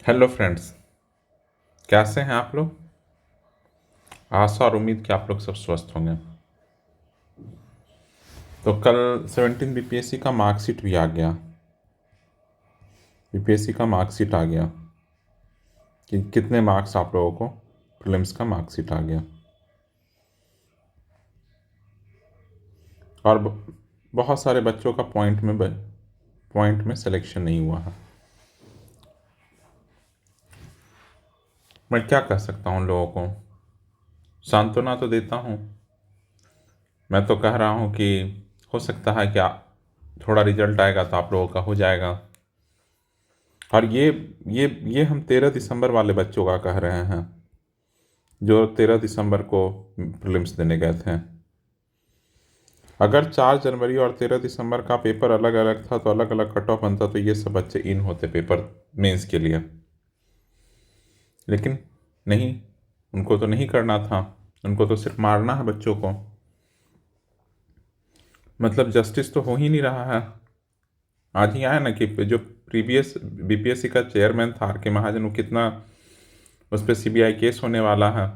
Hello friends, कैसे हैं आप लोग। आशा और उम्मीद कि आप लोग सब स्वस्थ होंगे। तो कल 17 बीपीएससी का मार्कशीट भी आ गया। बीपीएससी का मार्कशीट आ गया कि कितने मार्क्स आप लोगों को। प्रीलिम्स का मार्कशीट आ गया और बहुत सारे बच्चों का पॉइंट में सिलेक्शन नहीं हुआ है। मैं क्या कह सकता हूँ उन लोगों को, सांत्वना तो देता हूँ। मैं तो कह रहा हूँ कि हो सकता है क्या थोड़ा रिजल्ट आएगा तो आप लोगों का हो जाएगा। और ये हम 13 दिसंबर वाले बच्चों का कह रहे हैं जो 13 दिसंबर को प्रीलिम्स देने गए थे। अगर 4 जनवरी और 13 दिसंबर का पेपर अलग अलग था तो अलग अलग कट ऑफ बनता तो ये सब बच्चे इन होते पेपर मेंस के लिए। लेकिन नहीं, उनको तो नहीं करना था। उनको तो सिर्फ मारना है बच्चों को। मतलब जस्टिस तो हो ही नहीं रहा है। आज ही आया ना कि जो प्रीवियस बीपीएससी का चेयरमैन था आर के महाजन, वो कितना उस पर सीबीआई केस होने वाला है।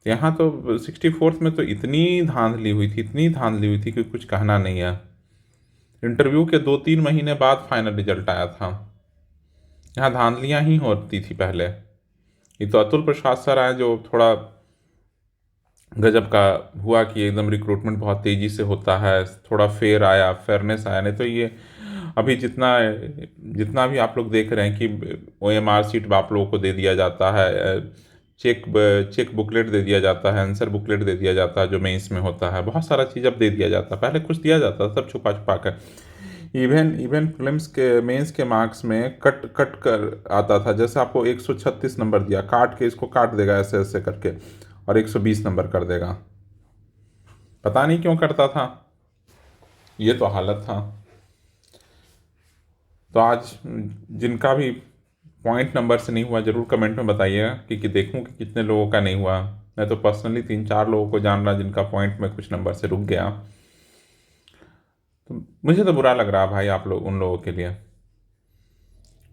यहाँ तो 64th में तो इतनी धांधली हुई थी, इतनी धांधली हुई थी कि कुछ कहना नहीं है। इंटरव्यू के 2-3 महीने बाद फाइनल रिजल्ट आया था। यहाँ धांधलियाँ ही होती थी पहले। ये तो अतुल प्रसाद सर आए जो थोड़ा गजब का हुआ कि एकदम रिक्रूटमेंट बहुत तेज़ी से होता है, थोड़ा फेयरनेस आया। नहीं तो ये अभी जितना जितना भी आप लोग देख रहे हैं कि ओएमआर सीट आप लोगों को दे दिया जाता है, चेक चेक बुकलेट दे दिया जाता है, आंसर बुकलेट दे दिया जाता है जो मेंस में होता है, बहुत सारा चीज़ अब दे दिया जाता है। पहले कुछ दिया जाता था सब छुपा छुपा कर। इवन प्रीलिम्स के मेंस के मार्क्स में कट कट कर आता था। जैसे आपको 136 नंबर दिया, काट के इसको काट देगा ऐसे ऐसे करके और 120 नंबर कर देगा। पता नहीं क्यों करता था, ये तो हालत था। तो आज जिनका भी पॉइंट नंबर से नहीं हुआ ज़रूर कमेंट में बताइएगा कि देखूं कि कितने लोगों का नहीं हुआ। मैं तो पर्सनली 3-4 लोगों को जान रहा जिनका पॉइंट में कुछ नंबर से रुक गया। तो मुझे तो बुरा लग रहा भाई आप लोग उन लोगों के लिए।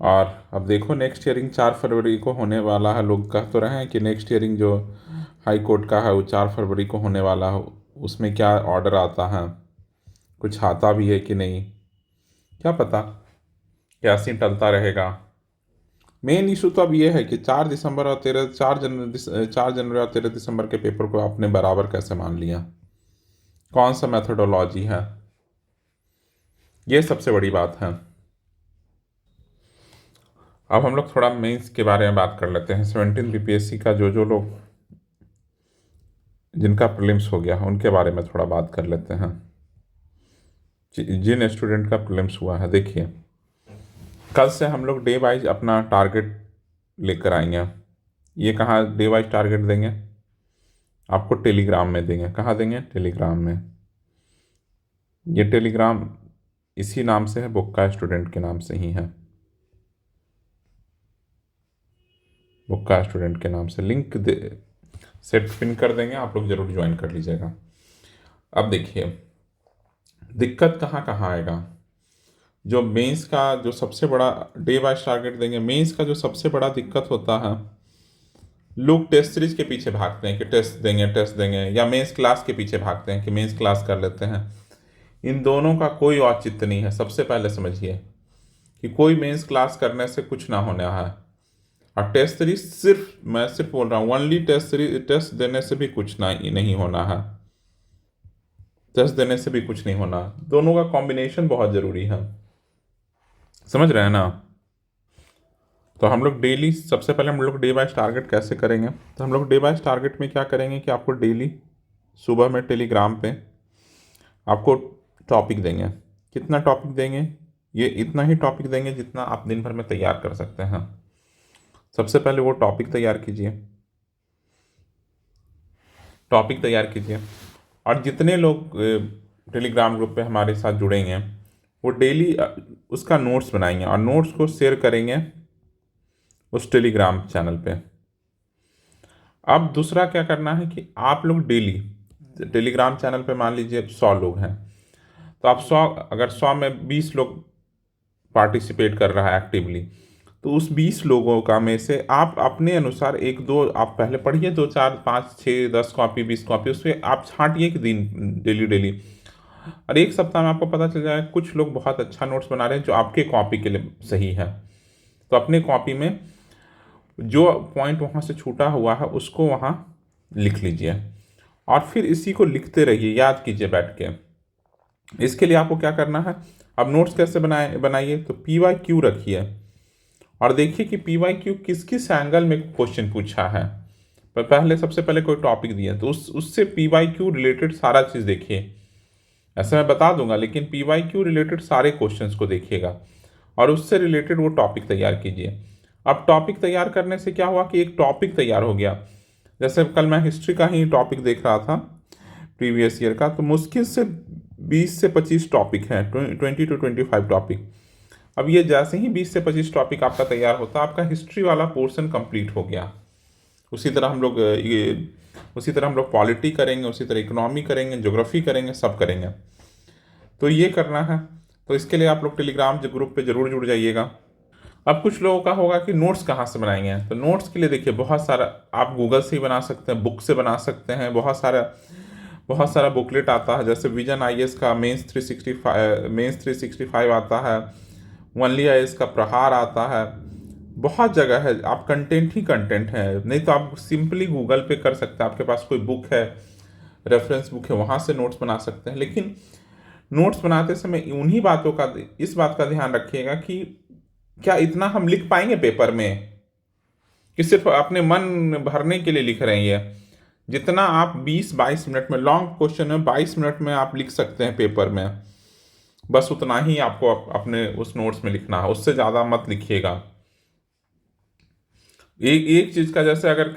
और अब देखो नेक्स्ट ईयरिंग 4 फरवरी को होने वाला है। लोग कह तो रहे हैं कि नेक्स्ट ईयरिंग जो हाई कोर्ट का है वो 4 फरवरी को होने वाला है। उसमें क्या ऑर्डर आता है, कुछ आता भी है कि नहीं, क्या पता, क्या सीन टलता रहेगा। मेन इशू तो अब ये है कि 4 दिसंबर और 4 जनवरी और 13 दिसंबर के पेपर को आपने बराबर कैसे मान लिया, कौन सा मेथोडोलॉजी है, ये सबसे बड़ी बात है। अब हम लोग थोड़ा मेंस के बारे में बात कर लेते हैं। 17 बीपीएससी का जो लोग जिनका प्रीलिम्स हो गया उनके बारे में थोड़ा बात कर लेते हैं। जिन स्टूडेंट का प्रीलिम्स हुआ है, देखिए कल से हम लोग डे वाइज अपना टारगेट लेकर आएंगे। ये कहाँ डे वाइज टारगेट देंगे, आपको टेलीग्राम में देंगे। कहाँ देंगे, टेलीग्राम में। ये टेलीग्राम इसी नाम से है, बुक का स्टूडेंट के नाम से ही है। बुक का स्टूडेंट के नाम से लिंक सेट पिन कर देंगे, आप लोग जरूर ज्वाइन कर लीजिएगा। अब देखिए दिक्कत कहाँ कहाँ आएगा। जो मेंस का जो सबसे बड़ा डे वाइज टारगेट देंगे, मेंस का जो सबसे बड़ा दिक्कत होता है, लोग टेस्ट सीरीज के पीछे भागते हैं कि टेस्ट देंगे, या मेंस क्लास के पीछे भागते हैं कि मेंस क्लास कर लेते हैं। इन दोनों का कोई औचित्य नहीं है। सबसे पहले समझिए कि कोई मेंस क्लास करने से कुछ ना होने है। और टेस्ट सीरीज मैं सिर्फ बोल रहा हूँ ओनली टेस्ट देने से भी कुछ ना नहीं होना है। टेस्ट देने से भी कुछ नहीं होना, दोनों का कॉम्बिनेशन बहुत ज़रूरी है। समझ रहे हैं ना। तो हम लोग डेली, सबसे पहले हम लोग डे वाइज टारगेट कैसे करेंगे। तो हम लोग डे वाइज टारगेट में क्या करेंगे कि आपको डेली सुबह में टेलीग्राम पे आपको टॉपिक देंगे। कितना टॉपिक देंगे, ये इतना ही टॉपिक देंगे जितना आप दिन भर में तैयार कर सकते हैं। सबसे पहले वो टॉपिक तैयार कीजिए, टॉपिक तैयार कीजिए। और जितने लोग टेलीग्राम ग्रुप पे हमारे साथ जुड़ेंगे वो डेली उसका नोट्स बनाएंगे और नोट्स को शेयर करेंगे उस टेलीग्राम चैनल पे। अब दूसरा क्या करना है कि आप लोग डेली टेलीग्राम चैनल पे मान लीजिए 100 लोग हैं, तो आप 100, अगर 100 में 20 लोग पार्टिसिपेट कर रहा है एक्टिवली, तो उस 20 लोगों का में से आप अपने अनुसार एक दो आप पहले पढ़िए, 2 4 5 6 10 कॉपी 20 कॉपी उस पर आप छांटिए कि दिन डेली डेली, और एक सप्ताह में आपको पता चल जाएगा कुछ लोग बहुत अच्छा नोट्स बना रहे हैं जो आपके कॉपी के लिए सही है। तो अपने कॉपी में जो पॉइंट वहाँ से छूटा हुआ है उसको वहाँ लिख लीजिए, और फिर इसी को लिखते रहिए, याद कीजिए बैठ के। इसके लिए आपको क्या करना है, अब नोट्स कैसे बनाइए, तो PYQ रखिए और देखिए कि PYQ किस किस एंगल में क्वेश्चन पूछा है। पर पहले सबसे पहले कोई टॉपिक दिया तो उससे PYQ रिलेटेड सारा चीज़ देखिए। ऐसे मैं बता दूंगा, लेकिन PYQ रिलेटेड सारे क्वेश्चंस को देखिएगा और उससे रिलेटेड वो टॉपिक तैयार कीजिए। अब टॉपिक तैयार करने से क्या हुआ कि एक टॉपिक तैयार हो गया। जैसे कल मैं हिस्ट्री का ही टॉपिक देख रहा था प्रीवियस ईयर का, तो मुश्किल से 20 से 25 टॉपिक हैं, 20 to 25 टॉपिक। अब ये जैसे ही 20 से 25 टॉपिक आपका तैयार होता है, आपका हिस्ट्री वाला पोर्शन कंप्लीट हो गया। उसी तरह हम लोग पॉलिटी करेंगे, उसी तरह इकोनॉमी करेंगे, ज्योग्राफी करेंगे, सब करेंगे। तो ये करना है, तो इसके लिए आप लोग टेलीग्राम ग्रुप पे ज़रूर जुड़ जाइएगा। अब कुछ लोगों का होगा कि नोट्स कहाँ से बनाएंगे, तो नोट्स के लिए देखिए बहुत सारा आप गूगल से ही बना सकते हैं, बुक से बना सकते हैं, बहुत सारा बुकलेट आता है। जैसे विजन IAS का मेंस 365 आता है, ओनली IAS का प्रहार आता है, बहुत जगह है। आप कंटेंट ही कंटेंट है, नहीं तो आप सिंपली गूगल पे कर सकते हैं, आपके पास कोई बुक है, रेफरेंस बुक है, वहाँ से नोट्स बना सकते हैं। लेकिन नोट्स बनाते समय इस बात का ध्यान रखिएगा कि क्या इतना हम लिख पाएंगे पेपर में, कि सिर्फ अपने मन भरने के लिए लिख रहे हैं। ये जितना आप 20-22 मिनट में, लॉन्ग क्वेश्चन में 22 मिनट में आप लिख सकते हैं पेपर में, बस उतना ही आपको अपने उस नोट्स में लिखना है, उससे ज़्यादा मत लिखिएगा। एक चीज़ का जैसे अगर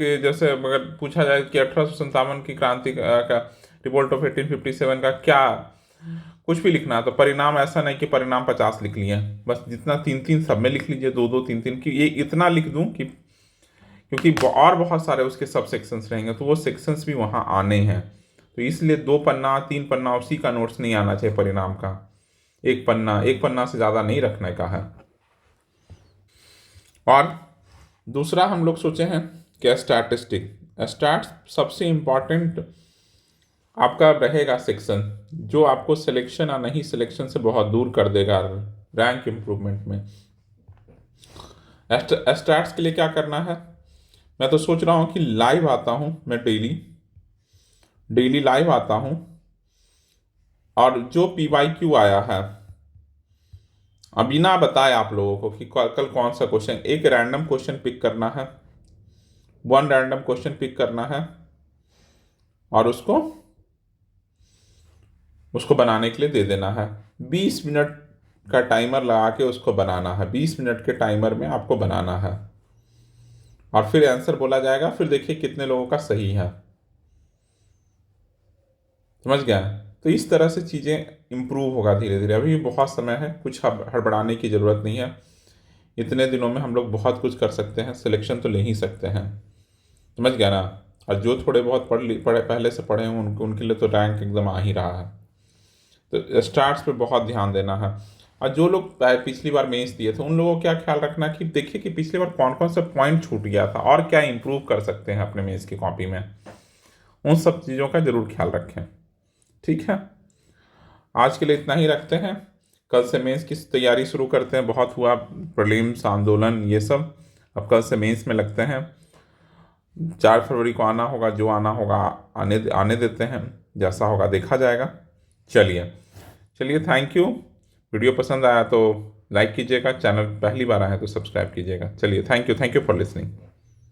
पूछा जाए कि 1857 की क्रांति का रिवोल्ट ऑफ 1857 का क्या कुछ भी लिखना है, तो परिणाम ऐसा नहीं कि परिणाम 50 लिख लिए, बस जितना 3-3 सब में लिख लीजिए, 2-2 3-3 की, ये इतना लिख दूं कि क्योंकि और बहुत सारे उसके सब सेक्शंस रहेंगे, तो वो सेक्शंस भी वहाँ आने हैं। तो इसलिए 2 पन्ना 3 पन्ना उसी का नोट्स नहीं आना चाहिए परिणाम का, एक पन्ना से ज़्यादा नहीं रखने का है। और दूसरा हम लोग सोचे हैं कि स्टैट्स सबसे इम्पॉर्टेंट आपका रहेगा सेक्शन, जो आपको सिलेक्शन और नहीं सिलेक्शन से बहुत दूर कर देगा रैंक इम्प्रूवमेंट में। स्टैट्स के लिए क्या करना है, मैं तो सोच रहा हूँ कि लाइव आता हूँ, मैं डेली लाइव आता हूँ, और जो PYQ आया है अब बिना बताए आप लोगों को कि कल कौन सा क्वेश्चन, एक रैंडम क्वेश्चन पिक करना है, 1 रैंडम क्वेश्चन पिक करना है और उसको बनाने के लिए दे देना है। 20 मिनट का टाइमर लगा के उसको बनाना है, 20 मिनट के टाइमर में आपको बनाना है, और फिर आंसर बोला जाएगा, फिर देखिए कितने लोगों का सही है। समझ गया? तो इस तरह से चीज़ें इम्प्रूव होगा धीरे धीरे। अभी भी बहुत समय है, कुछ हड़बड़ाने की ज़रूरत नहीं है। इतने दिनों में हम लोग बहुत कुछ कर सकते हैं, सिलेक्शन तो ले ही सकते हैं। समझ गया ना? और जो थोड़े बहुत पहले से पढ़े हैं उनके लिए तो रैंक एकदम आ ही रहा है। तो स्टार्ट्स पे बहुत ध्यान देना है। और जो लोग पिछली बार मेंस दिए थे उन लोगों को क्या ख्याल रखना कि देखिए कि पिछली बार कौन कौन सा पॉइंट छूट गया था और क्या इंप्रूव कर सकते हैं अपने मेंस की कॉपी में, उन सब चीज़ों का ज़रूर ख्याल रखें। ठीक है, आज के लिए इतना ही रखते हैं। कल से मेंस की तैयारी शुरू करते हैं। बहुत हुआ प्रीलिम्स, आंदोलन, ये सब, अब कल से मेंस में लगते हैं। 4 फरवरी को आना होगा, जो आना होगा आने देते हैं, जैसा होगा देखा जाएगा। चलिए थैंक यू। वीडियो पसंद आया तो लाइक कीजिएगा, चैनल पहली बार आए तो सब्सक्राइब कीजिएगा। चलिए थैंक यू फॉर लिसनिंग।